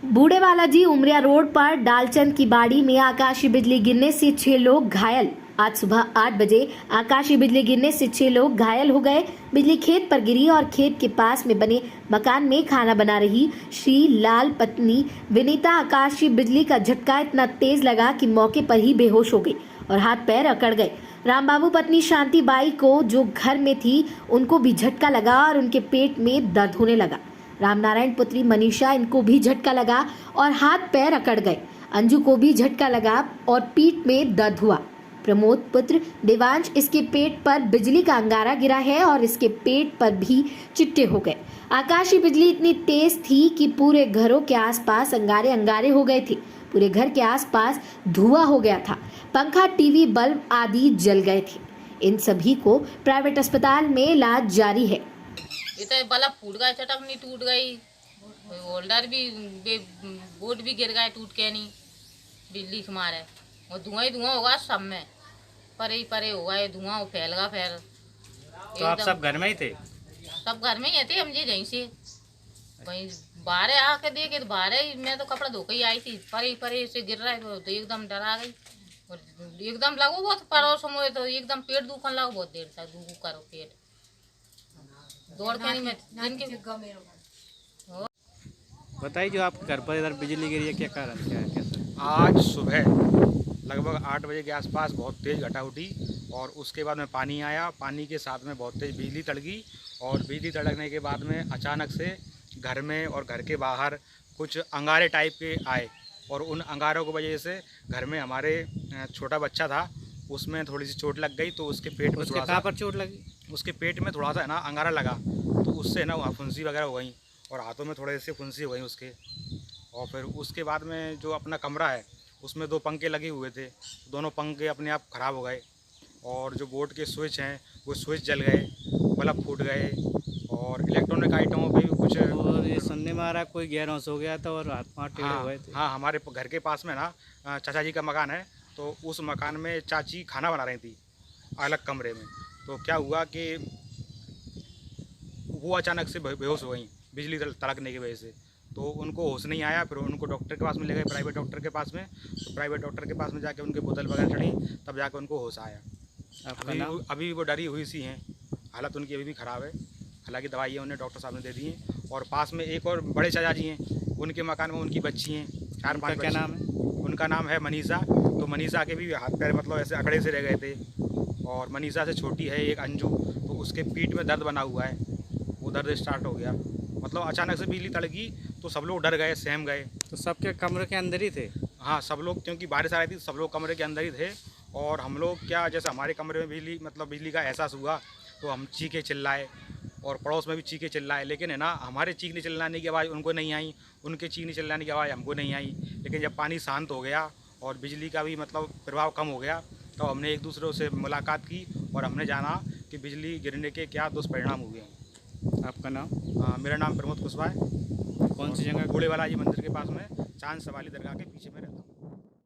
बूढ़े बालाजी उमरिया रोड पर डालचंद की बाड़ी में आकाशीय बिजली गिरने से 6 लोग घायल। आज सुबह 8 बजे आकाशीय बिजली गिरने से 6 लोग घायल हो गए। बिजली खेत पर गिरी और खेत के पास में बने मकान में खाना बना रही श्री लाल पत्नी विनीता आकाशीय बिजली का झटका इतना तेज लगा कि मौके पर ही बेहोश हो गई और हाथ पैर अकड़ गए। रामबाबू पत्नी शांति बाई को जो घर में थी उनको भी झटका लगा और उनके पेट में दर्द होने लगा। रामनारायण पुत्री मनीषा इनको भी झटका लगा और हाथ पैर अकड़ गए। अंजू को भी झटका लगा और पीठ में दर्द हुआ। प्रमोद पुत्र देवांश इसके पेट पर बिजली का अंगारा गिरा है और इसके पेट पर भी चिट्टे हो गए। आकाशीय बिजली इतनी तेज थी कि पूरे घरों के आसपास अंगारे अंगारे हो गए थे। पूरे घर के आसपास धुआं हो गया था। पंखा, टीवी, बल्ब आदि जल गए थे। इन सभी को प्राइवेट अस्पताल में इलाज जारी है। इतना बल्ब फूट गया, चटकनी टूट गई, होल्डर भी बोर्ड भी गिर गए टूट के नहीं बिजली के मारे। और धुआं ही धुआं होगा सब में, परे ही परे होगा ये धुआं फैल गया। फिर तो आप सब घर में ही थे? सब घर में ही थे हम जी। यहीं से वहीं बाहर आके देखे तो बाहर ही मैं तो कपड़ा धो के ही आई थी। परे से गिर रहा है तो एकदम डरा गई और एकदम लगो बहुत पड़ोस में तो एकदम पेट दुखने लगा। बहुत देर तक दुख करो पेट दौड़ के नहीं मैं बताइए, जो आपके घर पर इधर बिजली गिरी है, क्या कारण क्या है, कैसे? आज सुबह लगभग 8 बजे के आसपास बहुत तेज़ घटा उठी और उसके बाद में पानी आया। पानी के साथ में बहुत तेज़ बिजली तड़की और बिजली तड़कने के बाद में अचानक से घर में और घर के बाहर कुछ अंगारे टाइप के आए और उन अंगारों की वजह से घर में हमारे छोटा बच्चा था, उसमें थोड़ी सी चोट लग गई। तो उसके पेट में कहाँ पर चोट लगी? उसके पेट में थोड़ा सा है ना अंगारा लगा, तो उससे ना वहाँ फुंसी वगैरह हो गई और हाथों में थोड़े से फुंसी हो गई उसके। और फिर उसके बाद में जो अपना कमरा है उसमें 2 पंखे लगे हुए थे, दोनों पंखे अपने आप ख़राब हो गए और जो बोर्ड के स्विच हैं वो स्विच जल गए, बल्ब फूट गए और इलेक्ट्रॉनिक आइटमों पे भी कुछ। और ये सुनने में आ रहा है कोई गैरहोश हो गया था और हाथ पाँव टेढ़े हो गए थे। हाँ, हमारे घर के पास में ना चाचा जी का मकान है, तो उस मकान में चाची खाना बना रही थी अलग कमरे में। तो क्या हुआ कि वो अचानक से बेहोश हो गई बिजली तड़कने की वजह से। तो उनको होश नहीं आया, फिर उनको डॉक्टर के पास में ले गए, प्राइवेट डॉक्टर के पास में। तो प्राइवेट डॉक्टर के पास में जाके उनके बोतल वगैरह चढ़ी, तब जाके उनको होश आया। अभी वो डरी हुई सी हैं, हालत उनकी अभी भी ख़राब है। हालांकि दवाइयाँ उन्हें डॉक्टर साहब ने दे दी हैं। और पास में एक और बड़े चाचा जी हैं, उनके मकान में उनकी बच्ची हैं, 4-5। क्या नाम है? उनका नाम है मनीषा। तो मनीषा के भी हाथ पैर मतलब ऐसे अकड़े से रह गए थे। और मनीषा से छोटी है एक अंजू, तो उसके पीठ में दर्द बना हुआ है, वो दर्द स्टार्ट हो गया। मतलब अचानक से बिजली तड़की तो सब लोग डर गए, सहम गए। तो सबके कमरे के अंदर ही थे? हाँ, सब लोग, क्योंकि बारिश आ रही थी, सब लोग कमरे के अंदर ही थे। और हम लोग क्या, जैसे हमारे कमरे में बिजली का एहसास हुआ तो हम चीखे चिल्लाए और पड़ोस में भी चीखे चिल्लाए। लेकिन है ना, हमारे चीखने चिल्लाने की आवाज़ उनको नहीं आई, उनके चीखने चिल्लाने की आवाज़ हमको नहीं आई। लेकिन जब पानी शांत हो गया और बिजली का भी मतलब प्रभाव कम हो गया, तो हमने एक दूसरे से मुलाकात की और हमने जाना कि बिजली गिरने के क्या दुष्परिणाम हुए हैं। आपका नाम? मेरा नाम प्रमोद कुशवाहा है। कौन सी जगह? बूढ़े बालाजी मंदिर के पास में चांद सवाली दरगाह के पीछे में रहता हूँ।